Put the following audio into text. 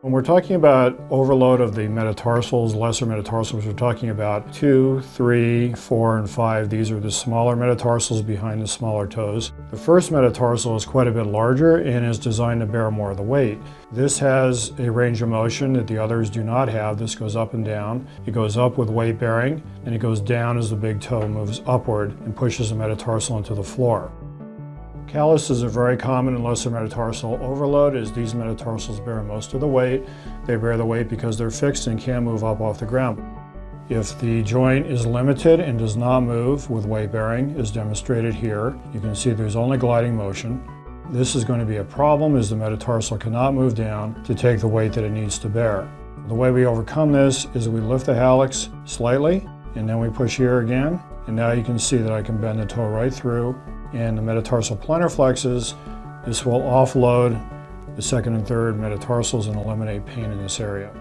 When we're talking about overload of the metatarsals, lesser metatarsals, we're talking about 2, 3, 4, and 5. These are the smaller metatarsals behind the smaller toes. The first metatarsal is quite a bit larger and is designed to bear more of the weight. This has a range of motion that the others do not have. This goes up and down. It goes up with weight bearing, and it goes down as the big toe moves upward and pushes the metatarsal into the floor. Calluses are very common in lesser metatarsal overload, as these metatarsals bear most of the weight. They bear the weight because they're fixed and can't move up off the ground. If the joint is limited and does not move with weight bearing, as demonstrated here, you can see there's only gliding motion. This is going to be a problem, as the metatarsal cannot move down to take the weight that it needs to bear. The way we overcome this is we lift the hallux slightly, and then we push here again, and now you can see that I can bend the toe right through, and the metatarsal plantar flexes. This will offload the second and third metatarsals and eliminate pain in this area.